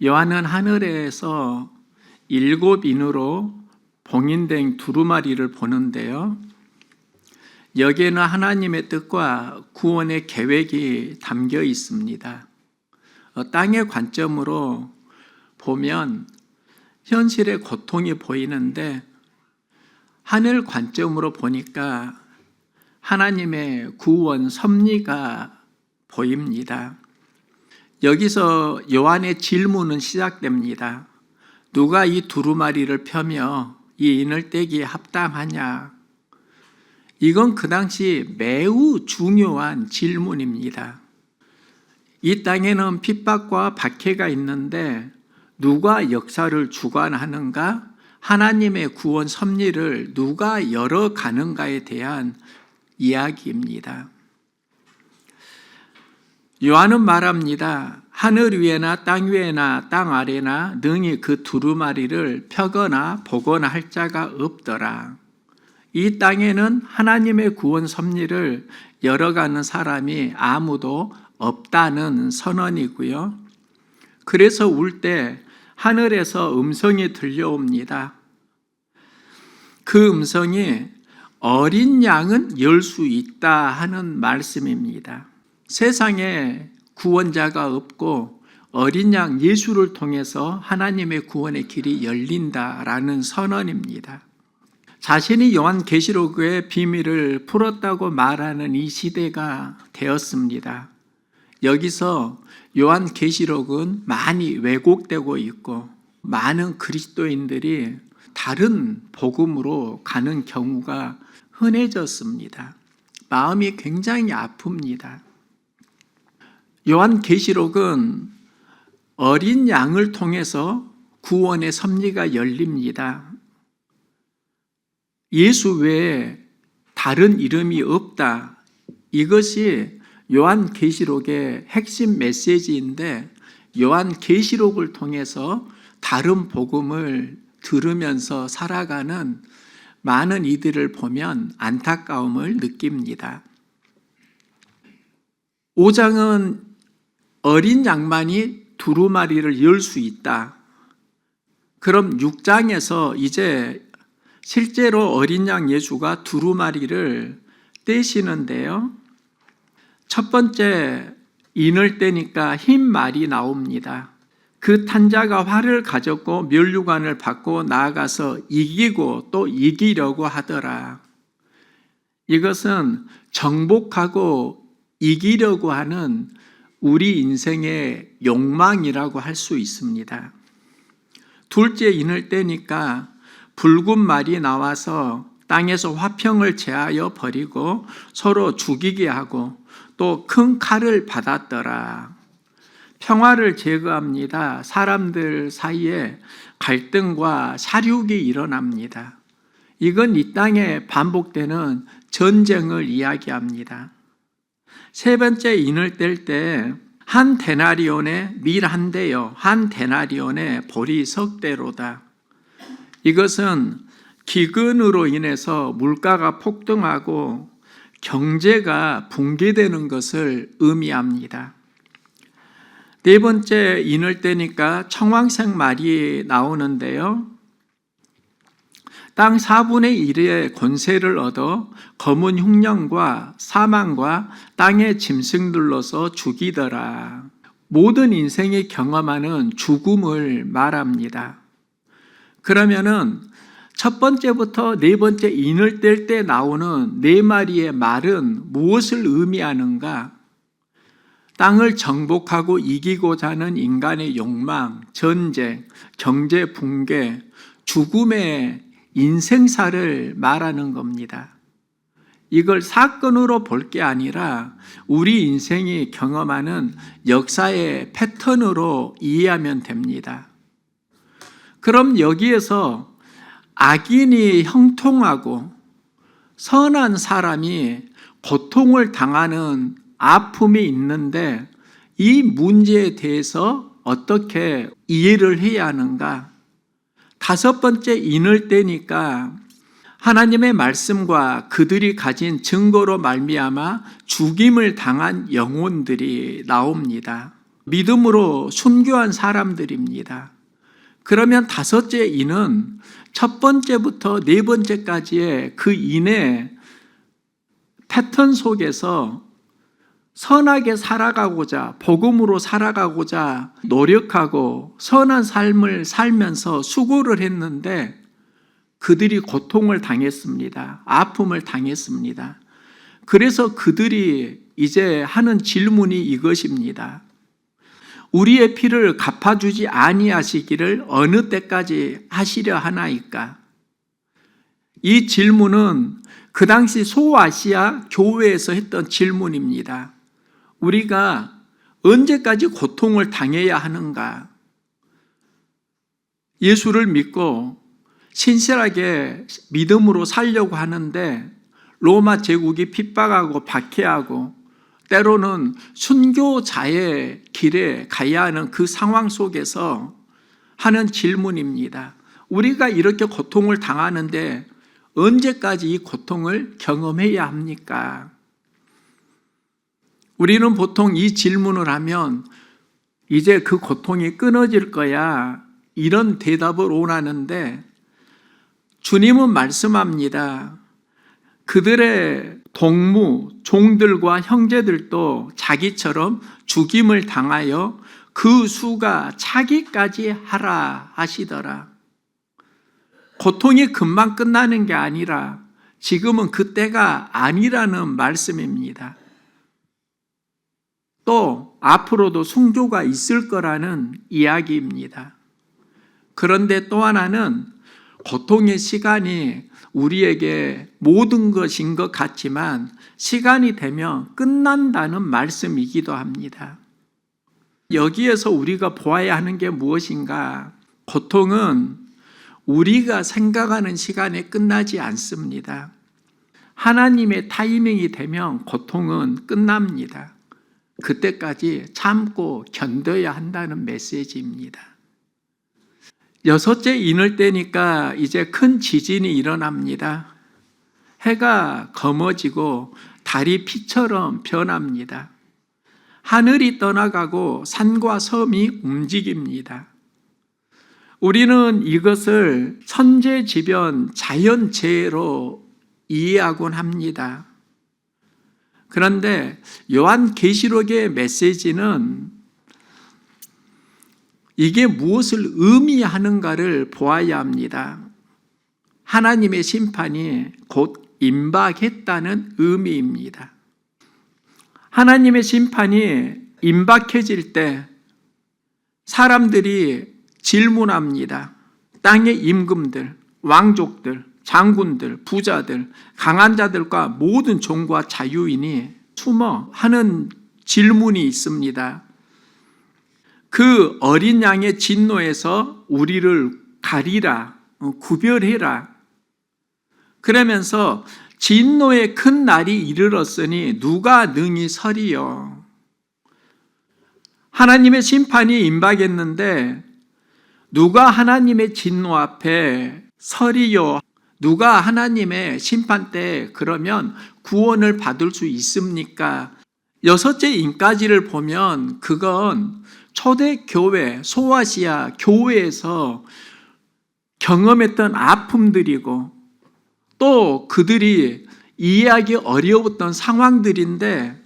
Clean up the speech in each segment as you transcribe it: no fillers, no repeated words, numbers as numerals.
요한은 하늘에서 7인으로 봉인된 두루마리를 보는데요. 여기에는 하나님의 뜻과 구원의 계획이 담겨 있습니다. 땅의 관점으로 보면 현실의 고통이 보이는데, 하늘 관점으로 보니까 하나님의 구원 섭리가 보입니다. 여기서 요한의 질문은 시작됩니다. 누가 이 두루마리를 펴며 이 인을 떼기에 합당하냐? 이건 그 당시 매우 중요한 질문입니다. 이 땅에는 핍박과 박해가 있는데 누가 역사를 주관하는가? 하나님의 구원 섭리를 누가 열어가는가에 대한 이야기입니다. 요한은 말합니다. 하늘 위에나 땅 위에나 땅 아래나 능히 그 두루마리를 펴거나 보거나 할 자가 없더라. 이 땅에는 하나님의 구원 섭리를 열어가는 사람이 아무도 없다는 선언이고요. 그래서 울 때 하늘에서 음성이 들려옵니다. 그 음성이 어린 양은 열 수 있다 하는 말씀입니다. 세상에 구원자가 없고 어린 양 예수를 통해서 하나님의 구원의 길이 열린다라는 선언입니다. 자신이 요한계시록의 비밀을 풀었다고 말하는 이 시대가 되었습니다. 여기서 요한계시록은 많이 왜곡되고 있고 많은 그리스도인들이 다른 복음으로 가는 경우가 흔해졌습니다. 마음이 굉장히 아픕니다. 요한계시록은 어린 양을 통해서 구원의 섭리가 열립니다. 예수 외에 다른 이름이 없다. 이것이 요한계시록의 핵심 메시지인데, 요한계시록을 통해서 다른 복음을 들으면서 살아가는 많은 이들을 보면 안타까움을 느낍니다. 5장은 어린 양만이 두루마리를 열 수 있다. 그럼 6장에서 이제 실제로 어린 양 예수가 두루마리를 떼시는데요. 첫 번째 인을 떼니까 흰 말이 나옵니다. 그 탄자가 활을 가졌고 면류관을 받고 나아가서 이기고 또 이기려고 하더라. 이것은 정복하고 이기려고 하는 우리 인생의 욕망이라고 할 수 있습니다. 둘째 인을 떼니까 붉은 말이 나와서 땅에서 화평을 제하여 버리고 서로 죽이게 하고 또 큰 칼을 받았더라. 평화를 제거합니다. 사람들 사이에 갈등과 사륙이 일어납니다. 이건 이 땅에 반복되는 전쟁을 이야기합니다. 세 번째 인을 뗄 때 한 데나리온에 밀 한 대요, 한 데나리온에 보리 석 대로다. 이것은 기근으로 인해서 물가가 폭등하고 경제가 붕괴되는 것을 의미합니다. 네 번째 인을 떼니까 청황색 말이 나오는데요. 땅 4분의 1의 권세를 얻어 검은 흉령과 사망과 땅의 짐승들로서 죽이더라. 모든 인생이 경험하는 죽음을 말합니다. 그러면은 첫 번째부터 네 번째 인을 뗄 때 나오는 네 마리의 말은 무엇을 의미하는가? 땅을 정복하고 이기고자 하는 인간의 욕망, 전쟁, 경제 붕괴, 죽음의 인생사를 말하는 겁니다. 이걸 사건으로 볼 게 아니라 우리 인생이 경험하는 역사의 패턴으로 이해하면 됩니다. 그럼 여기에서 악인이 형통하고 선한 사람이 고통을 당하는 아픔이 있는데, 이 문제에 대해서 어떻게 이해를 해야 하는가? 다섯 번째 인을 떼니까 하나님의 말씀과 그들이 가진 증거로 말미암아 죽임을 당한 영혼들이 나옵니다. 믿음으로 순교한 사람들입니다. 그러면 다섯째 인은 첫 번째부터 네 번째까지의 그 인의 패턴 속에서 선하게 살아가고자, 복음으로 살아가고자 노력하고 선한 삶을 살면서 수고를 했는데 그들이 고통을 당했습니다. 아픔을 당했습니다. 그래서 그들이 이제 하는 질문이 이것입니다. 우리의 피를 갚아주지 아니하시기를 어느 때까지 하시려 하나이까? 이 질문은 그 당시 소아시아 교회에서 했던 질문입니다. 우리가 언제까지 고통을 당해야 하는가? 예수를 믿고 신실하게 믿음으로 살려고 하는데 로마 제국이 핍박하고 박해하고 때로는 순교자의 길에 가야 하는 그 상황 속에서 하는 질문입니다. 우리가 이렇게 고통을 당하는데 언제까지 이 고통을 경험해야 합니까? 우리는 보통 이 질문을 하면 이제 그 고통이 끊어질 거야, 이런 대답을 원하는데 주님은 말씀합니다. 그들의 동무, 종들과 형제들도 자기처럼 죽임을 당하여 그 수가 차기까지 하라 하시더라. 고통이 금방 끝나는 게 아니라 지금은 그때가 아니라는 말씀입니다. 또 앞으로도 순교가 있을 거라는 이야기입니다. 그런데 또 하나는 고통의 시간이 우리에게 모든 것인 것 같지만 시간이 되면 끝난다는 말씀이기도 합니다. 여기에서 우리가 보아야 하는 게 무엇인가? 고통은 우리가 생각하는 시간에 끝나지 않습니다. 하나님의 타이밍이 되면 고통은 끝납니다. 그때까지 참고 견뎌야 한다는 메시지입니다. 여섯째 인을 떼니까 이제 큰 지진이 일어납니다. 해가 검어지고 달이 피처럼 변합니다. 하늘이 떠나가고 산과 섬이 움직입니다. 우리는 이것을 천재지변, 자연재해로 이해하곤 합니다. 그런데 요한계시록의 메시지는 이게 무엇을 의미하는가를 보아야 합니다. 하나님의 심판이 곧 임박했다는 의미입니다. 하나님의 심판이 임박해질 때 사람들이 질문합니다. 땅의 임금들, 왕족들, 장군들, 부자들, 강한 자들과 모든 종과 자유인이 숨어 하는 질문이 있습니다. 그 어린 양의 진노에서 우리를 가리라, 구별해라. 그러면서 진노의 큰 날이 이르렀으니 누가 능히 서리요. 하나님의 심판이 임박했는데 누가 하나님의 진노 앞에 서리요. 누가 하나님의 심판 때 그러면 구원을 받을 수 있습니까? 여섯째 인까지를 보면 그건 초대교회, 소아시아 교회에서 경험했던 아픔들이고 또 그들이 이해하기 어려웠던 상황들인데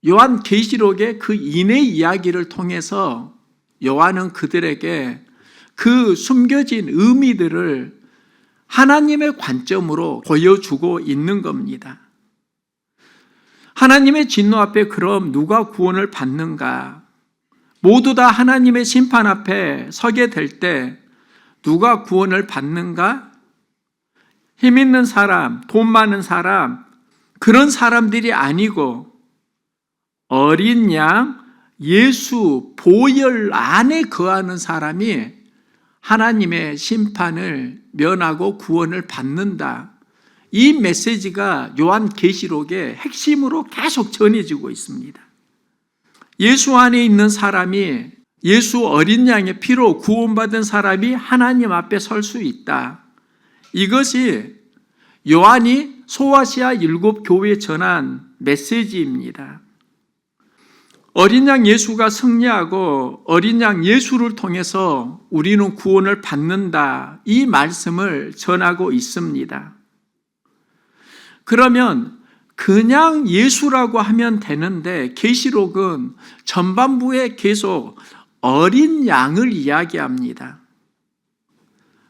요한계시록의 그 인의 이야기를 통해서 요한은 그들에게 그 숨겨진 의미들을 하나님의 관점으로 보여주고 있는 겁니다. 하나님의 진노 앞에 그럼 누가 구원을 받는가? 모두 다 하나님의 심판 앞에 서게 될 때 누가 구원을 받는가? 힘 있는 사람, 돈 많은 사람, 그런 사람들이 아니고 어린 양, 예수 보혈 안에 거하는 사람이 하나님의 심판을 면하고 구원을 받는다. 이 메시지가 요한계시록의 핵심으로 계속 전해지고 있습니다. 예수 안에 있는 사람이, 예수 어린 양의 피로 구원받은 사람이 하나님 앞에 설 수 있다. 이것이 요한이 소아시아 7 교회에 전한 메시지입니다. 어린 양 예수가 승리하고 어린 양 예수를 통해서 우리는 구원을 받는다, 이 말씀을 전하고 있습니다. 그러면 그냥 예수라고 하면 되는데 계시록은 전반부에 계속 어린 양을 이야기합니다.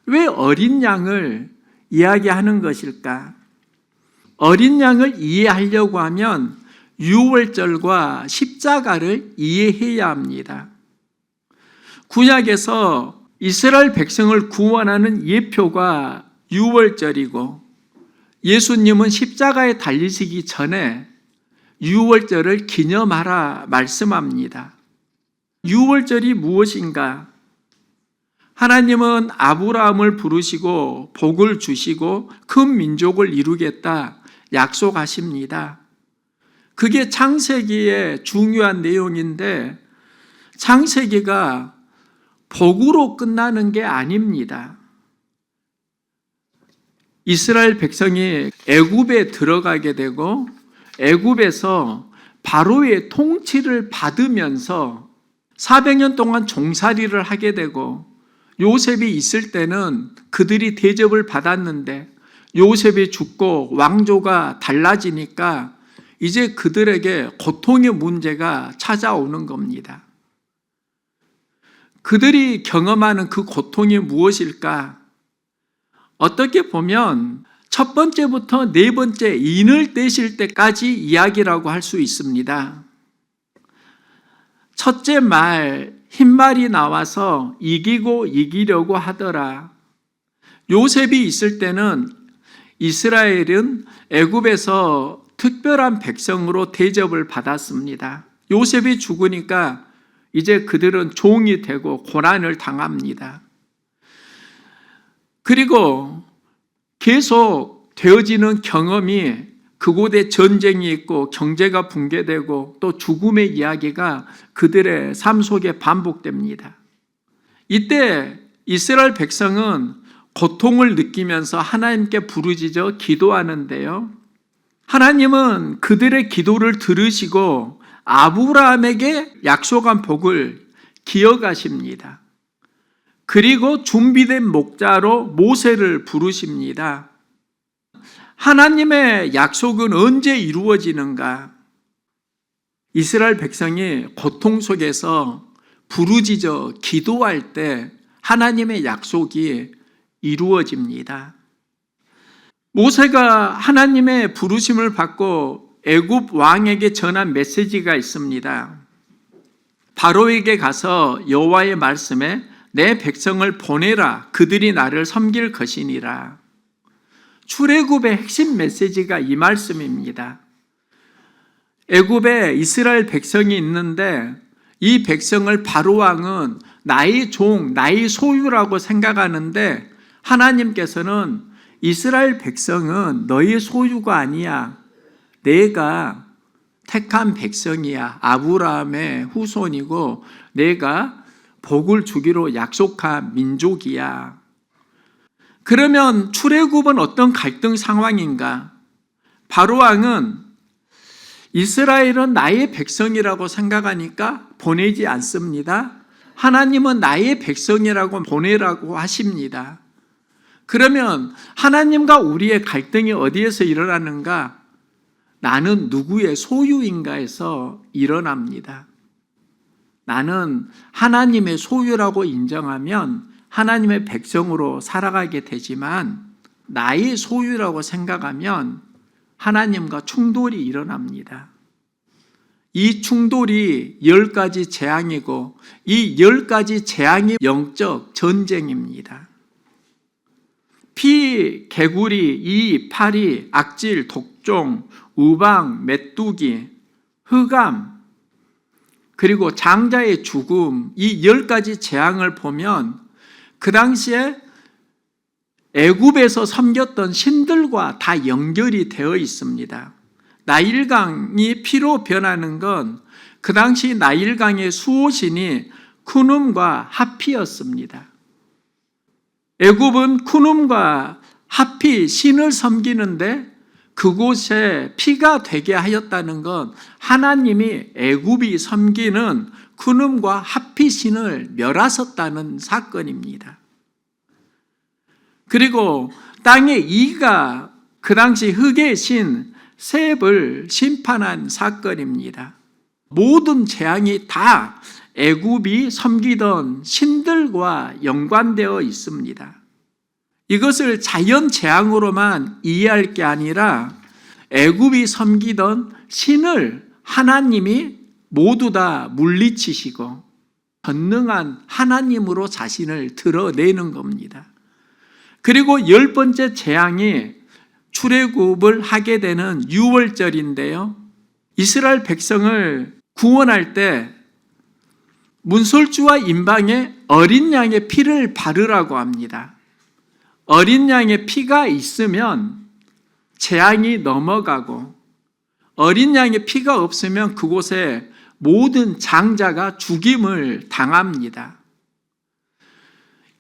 왜 어린 양을 이야기하는 것일까? 어린 양을 이해하려고 하면 유월절과 십자가를 이해해야 합니다. 구약에서 이스라엘 백성을 구원하는 예표가 유월절이고 예수님은 십자가에 달리시기 전에 유월절을 기념하라 말씀합니다. 유월절이 무엇인가? 하나님은 아브라함을 부르시고 복을 주시고 큰 민족을 이루겠다 약속하십니다. 그게 창세기의 중요한 내용인데 창세기가 복으로 끝나는 게 아닙니다. 이스라엘 백성이 애굽에 들어가게 되고 애굽에서 바로의 통치를 받으면서 400년 동안 종살이를 하게 되고 요셉이 있을 때는 그들이 대접을 받았는데 요셉이 죽고 왕조가 달라지니까 이제 그들에게 고통의 문제가 찾아오는 겁니다. 그들이 경험하는 그 고통이 무엇일까? 어떻게 보면 첫 번째부터 네 번째 인을 떼실 때까지 이야기라고 할 수 있습니다. 첫째 말, 흰말이 나와서 이기고 이기려고 하더라. 요셉이 있을 때는 이스라엘은 애굽에서 특별한 백성으로 대접을 받았습니다. 요셉이 죽으니까 이제 그들은 종이 되고 고난을 당합니다. 그리고 계속 되어지는 경험이 그곳에 전쟁이 있고 경제가 붕괴되고 또 죽음의 이야기가 그들의 삶 속에 반복됩니다. 이때 이스라엘 백성은 고통을 느끼면서 하나님께 부르짖어 기도하는데요. 하나님은 그들의 기도를 들으시고 아브라함에게 약속한 복을 기억하십니다. 그리고 준비된 목자로 모세를 부르십니다. 하나님의 약속은 언제 이루어지는가? 이스라엘 백성이 고통 속에서 부르짖어 기도할 때 하나님의 약속이 이루어집니다. 모세가 하나님의 부르심을 받고 애굽 왕에게 전한 메시지가 있습니다. 바로에게 가서 여호와의 말씀에 내 백성을 보내라, 그들이 나를 섬길 것이니라. 출애굽의 핵심 메시지가 이 말씀입니다. 애굽에 이스라엘 백성이 있는데 이 백성을 바로 왕은 나의 종, 나의 소유라고 생각하는데 하나님께서는 이스라엘 백성은 너의 소유가 아니야. 내가 택한 백성이야. 아브라함의 후손이고 내가 복을 주기로 약속한 민족이야. 그러면 출애굽은 어떤 갈등 상황인가? 바로 왕은 이스라엘은 나의 백성이라고 생각하니까 보내지 않습니다. 하나님은 나의 백성이라고 보내라고 하십니다. 그러면 하나님과 우리의 갈등이 어디에서 일어나는가? 나는 누구의 소유인가에서 일어납니다. 나는 하나님의 소유라고 인정하면 하나님의 백성으로 살아가게 되지만 나의 소유라고 생각하면 하나님과 충돌이 일어납니다. 이 충돌이 10가지 재앙이고 이 10가지 재앙이 영적 전쟁입니다. 피, 개구리, 이, 파리, 악질, 독종, 우방, 메뚜기, 흑암, 그리고 장자의 죽음, 이 10가지 재앙을 보면 그 당시에 애굽에서 섬겼던 신들과 다 연결이 되어 있습니다. 나일강이 피로 변하는 건 그 당시 나일강의 수호신이 쿠눔과 하피였습니다. 애굽은 쿠눔과 하피 신을 섬기는데 그곳에 피가 되게 하였다는 건 하나님이 애굽이 섬기는 쿠눔과 핫핏신을 멸하셨다는 사건입니다. 그리고 땅의 이가 그 당시 흙의 신 셋을 심판한 사건입니다. 모든 재앙이 다 애굽이 섬기던 신들과 연관되어 있습니다. 이것을 자연 재앙으로만 이해할 게 아니라 애굽이 섬기던 신을 하나님이 모두 다 물리치시고 전능한 하나님으로 자신을 드러내는 겁니다. 그리고 10번째 재앙이 출애굽을 하게 되는 6월절인데요. 이스라엘 백성을 구원할 때 문설주와 임방에 어린 양의 피를 바르라고 합니다. 어린 양의 피가 있으면 재앙이 넘어가고 어린 양의 피가 없으면 그곳에 모든 장자가 죽임을 당합니다.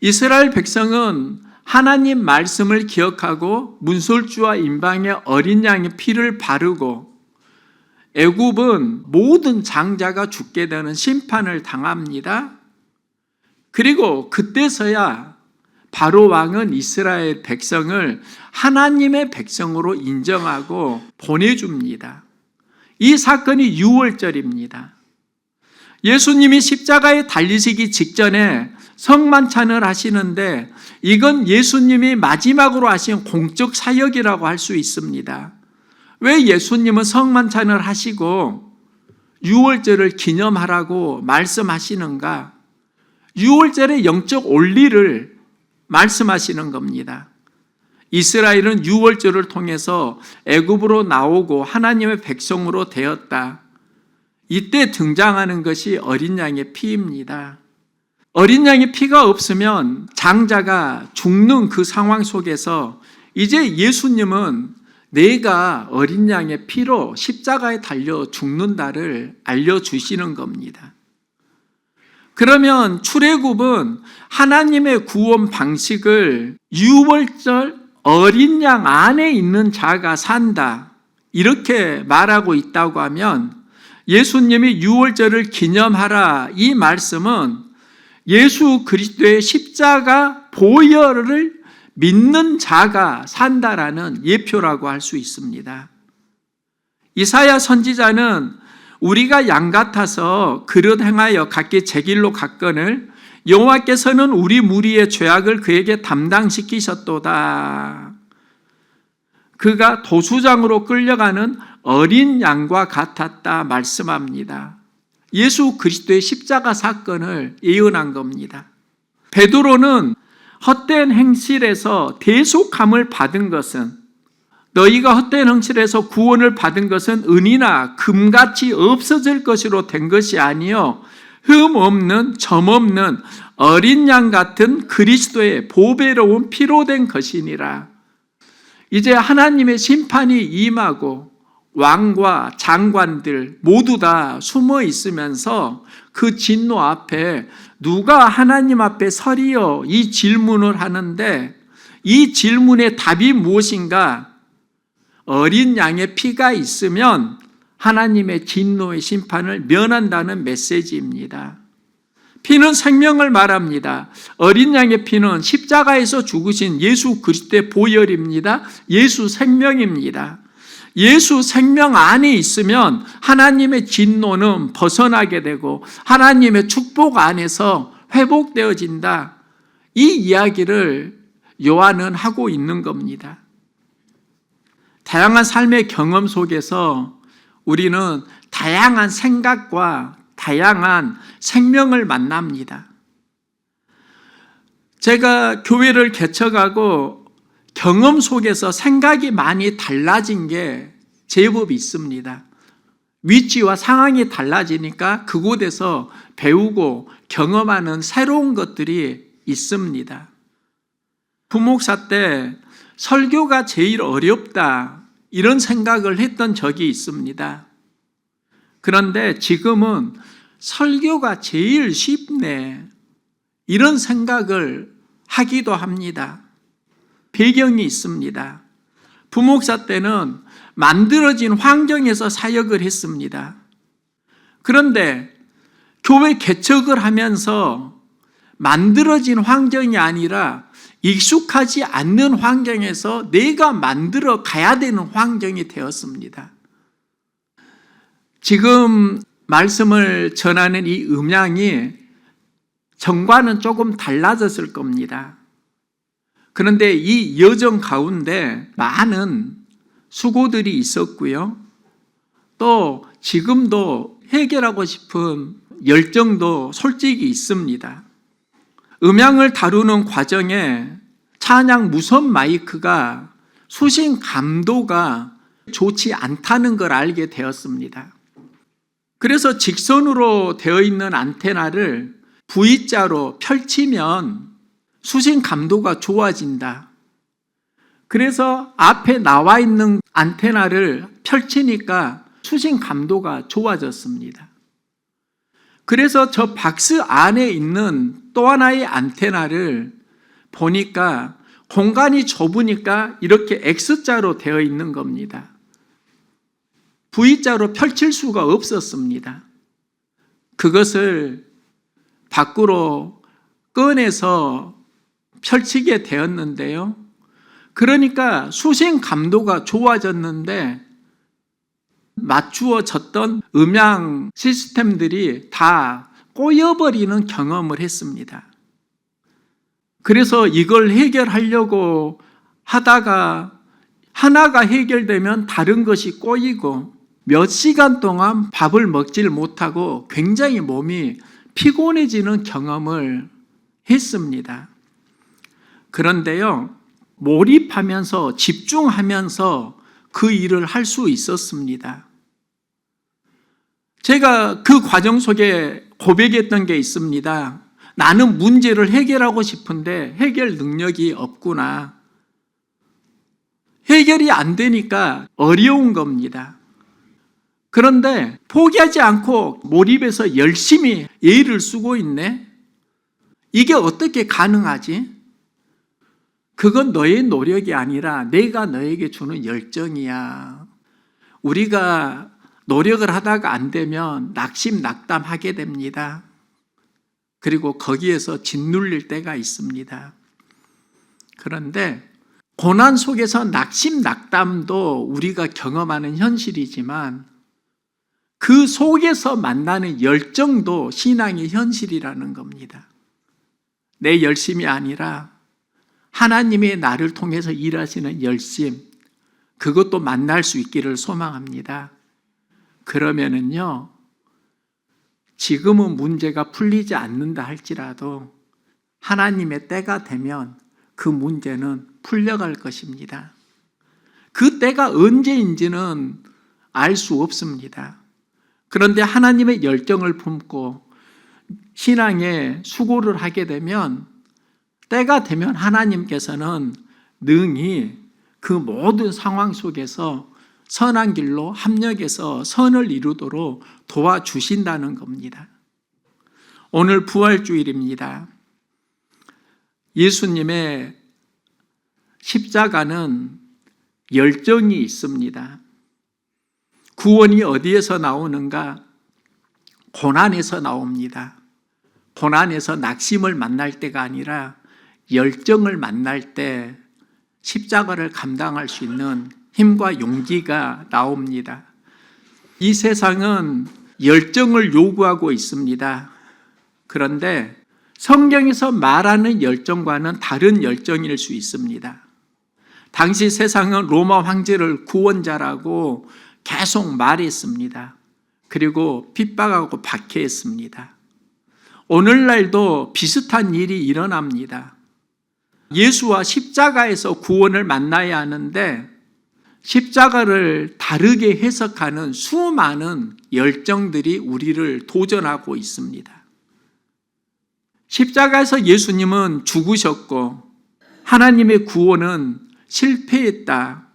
이스라엘 백성은 하나님 말씀을 기억하고 문설주와 임방에 어린 양의 피를 바르고 애굽은 모든 장자가 죽게 되는 심판을 당합니다. 그리고 그때서야 바로 왕은 이스라엘 백성을 하나님의 백성으로 인정하고 보내줍니다. 이 사건이 6월절입니다. 예수님이 십자가에 달리시기 직전에 성만찬을 하시는데 이건 예수님이 마지막으로 하신 공적 사역이라고 할 수 있습니다. 왜 예수님은 성만찬을 하시고 6월절을 기념하라고 말씀하시는가? 6월절의 영적 원리를 말씀하시는 겁니다. 이스라엘은 6월절을 통해서 애굽으로 나오고 하나님의 백성으로 되었다. 이때 등장하는 것이 어린 양의 피입니다. 어린 양의 피가 없으면 장자가 죽는 그 상황 속에서 이제 예수님은 내가 어린 양의 피로 십자가에 달려 죽는다를 알려주시는 겁니다. 그러면 출애굽은 하나님의 구원 방식을 6월절 어린 양 안에 있는 자가 산다 이렇게 말하고 있다고 하면 예수님이 6월절을 기념하라 이 말씀은 예수 그리스도의 십자가 보혈을 믿는 자가 산다라는 예표라고 할 수 있습니다. 이사야 선지자는 우리가 양 같아서 그릇 행하여 각기 제 길로 갔거늘 여호와께서는 우리 무리의 죄악을 그에게 담당시키셨도다. 그가 도수장으로 끌려가는 어린 양과 같았다 말씀합니다. 예수 그리스도의 십자가 사건을 예언한 겁니다. 베드로는 헛된 행실에서 대속함을 받은 것은 너희가 헛된 행실에서 구원을 받은 것은 은이나 금같이 없어질 것으로 된 것이 아니요 흠 없는 점 없는 어린 양 같은 그리스도의 보배로운 피로 된 것이니라. 이제 하나님의 심판이 임하고 왕과 장관들 모두 다 숨어 있으면서 그 진노 앞에 누가 하나님 앞에 서리요 이 질문을 하는데 이 질문의 답이 무엇인가? 어린 양의 피가 있으면 하나님의 진노의 심판을 면한다는 메시지입니다. 피는 생명을 말합니다. 어린 양의 피는 십자가에서 죽으신 예수 그리스도의 보혈입니다. 예수 생명입니다. 예수 생명 안에 있으면 하나님의 진노는 벗어나게 되고 하나님의 축복 안에서 회복되어진다. 이 이야기를 요한은 하고 있는 겁니다. 다양한 삶의 경험 속에서 우리는 다양한 생각과 다양한 생명을 만납니다. 제가 교회를 개척하고 경험 속에서 생각이 많이 달라진 게 제법 있습니다. 위치와 상황이 달라지니까 그곳에서 배우고 경험하는 새로운 것들이 있습니다. 부목사 때 설교가 제일 어렵다 이런 생각을 했던 적이 있습니다. 그런데 지금은 설교가 제일 쉽네 이런 생각을 하기도 합니다. 배경이 있습니다. 부목사 때는 만들어진 환경에서 사역을 했습니다. 그런데 교회 개척을 하면서 만들어진 환경이 아니라 익숙하지 않는 환경에서 내가 만들어 가야 되는 환경이 되었습니다. 지금 말씀을 전하는 이 음향이 전과는 조금 달라졌을 겁니다. 그런데 이 여정 가운데 많은 수고들이 있었고요. 또 지금도 해결하고 싶은 열정도 솔직히 있습니다. 음향을 다루는 과정에 찬양 무선 마이크가 수신 감도가 좋지 않다는 걸 알게 되었습니다. 그래서 직선으로 되어 있는 안테나를 V자로 펼치면 수신 감도가 좋아진다. 그래서 앞에 나와 있는 안테나를 펼치니까 수신 감도가 좋아졌습니다. 그래서 저 박스 안에 있는 또 하나의 안테나를 보니까 공간이 좁으니까 이렇게 X자로 되어 있는 겁니다. V자로 펼칠 수가 없었습니다. 그것을 밖으로 꺼내서 펼치게 되었는데요. 그러니까 수신 감도가 좋아졌는데 맞추어졌던 음향 시스템들이 다 꼬여버리는 경험을 했습니다. 그래서 이걸 해결하려고 하다가 하나가 해결되면 다른 것이 꼬이고 몇 시간 동안 밥을 먹질 못하고 굉장히 몸이 피곤해지는 경험을 했습니다. 그런데요, 몰입하면서 집중하면서 그 일을 할 수 있었습니다. 제가 그 과정 속에 고백했던 게 있습니다. 나는 문제를 해결하고 싶은데 해결 능력이 없구나. 해결이 안 되니까 어려운 겁니다. 그런데 포기하지 않고 몰입해서 열심히 애를 쓰고 있네. 이게 어떻게 가능하지? 그건 너의 노력이 아니라 내가 너에게 주는 열정이야. 우리가 노력을 하다가 안 되면 낙심낙담하게 됩니다. 그리고 거기에서 짓눌릴 때가 있습니다. 그런데 고난 속에서 낙심낙담도 우리가 경험하는 현실이지만 그 속에서 만나는 열정도 신앙의 현실이라는 겁니다. 내 열심이 아니라 하나님의 나를 통해서 일하시는 열심, 그것도 만날 수 있기를 소망합니다. 그러면은요, 지금은 문제가 풀리지 않는다 할지라도 하나님의 때가 되면 그 문제는 풀려갈 것입니다. 그 때가 언제인지는 알 수 없습니다. 그런데 하나님의 열정을 품고 신앙에 수고를 하게 되면 때가 되면 하나님께서는 능히 그 모든 상황 속에서 선한 길로 합력해서 선을 이루도록 도와주신다는 겁니다. 오늘 부활주일입니다. 예수님의 십자가는 열정이 있습니다. 구원이 어디에서 나오는가? 고난에서 나옵니다. 고난에서 낙심을 만날 때가 아니라 열정을 만날 때 십자가를 감당할 수 있는 힘과 용기가 나옵니다. 이 세상은 열정을 요구하고 있습니다. 그런데 성경에서 말하는 열정과는 다른 열정일 수 있습니다. 당시 세상은 로마 황제를 구원자라고 계속 말했습니다. 그리고 핍박하고 박해했습니다. 오늘날도 비슷한 일이 일어납니다. 예수와 십자가에서 구원을 만나야 하는데 십자가를 다르게 해석하는 수많은 열정들이 우리를 도전하고 있습니다. 십자가에서 예수님은 죽으셨고 하나님의 구원은 실패했다.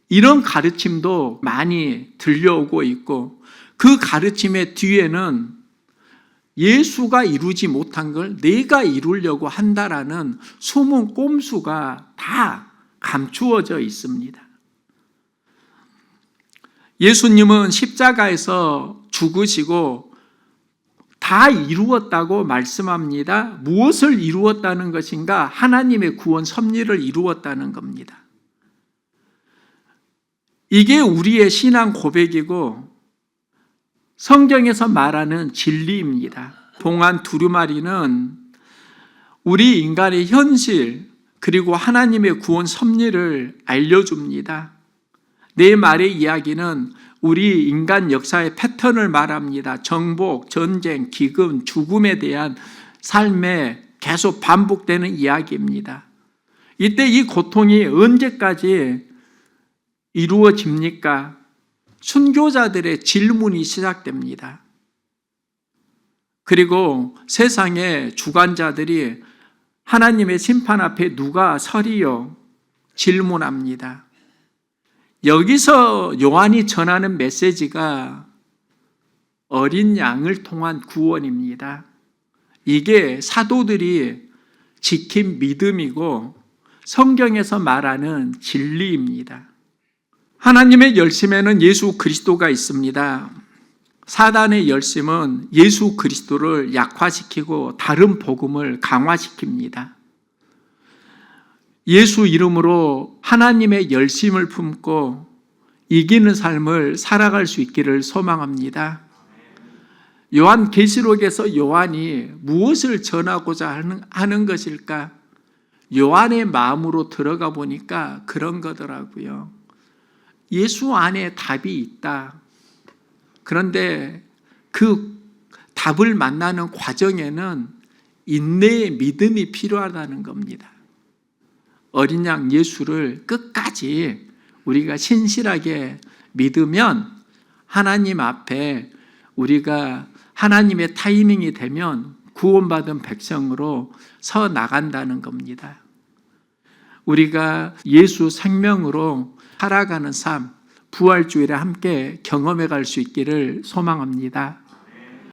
이런 가르침도 많이 들려오고 있고 그 가르침의 뒤에는 예수가 이루지 못한 걸 내가 이루려고 한다라는 숨은 꼼수가 다 감추어져 있습니다. 예수님은 십자가에서 죽으시고 다 이루었다고 말씀합니다. 무엇을 이루었다는 것인가? 하나님의 구원 섭리를 이루었다는 겁니다. 이게 우리의 신앙 고백이고 성경에서 말하는 진리입니다. 동안 두루마리는 우리 인간의 현실 그리고 하나님의 구원 섭리를 알려줍니다. 네 말의 이야기는 우리 인간 역사의 패턴을 말합니다. 정복, 전쟁, 기근, 죽음에 대한 삶에 계속 반복되는 이야기입니다. 이때 이 고통이 언제까지 이루어집니까? 순교자들의 질문이 시작됩니다. 그리고 세상의 주관자들이 하나님의 심판 앞에 누가 서리요? 질문합니다. 여기서 요한이 전하는 메시지가 어린 양을 통한 구원입니다. 이게 사도들이 지킨 믿음이고 성경에서 말하는 진리입니다. 하나님의 열심에는 예수 그리스도가 있습니다. 사단의 열심은 예수 그리스도를 약화시키고 다른 복음을 강화시킵니다. 예수 이름으로 하나님의 열심을 품고 이기는 삶을 살아갈 수 있기를 소망합니다. 요한계시록에서 요한이 무엇을 전하고자 하는 것일까? 요한의 마음으로 들어가 보니까 그런 거더라고요. 예수 안에 답이 있다. 그런데 그 답을 만나는 과정에는 인내의 믿음이 필요하다는 겁니다. 어린 양 예수를 끝까지 우리가 신실하게 믿으면 하나님 앞에 우리가 하나님의 타이밍이 되면 구원받은 백성으로 서 나간다는 겁니다. 우리가 예수 생명으로 살아가는 삶, 부활주일에 함께 경험해 갈 수 있기를 소망합니다.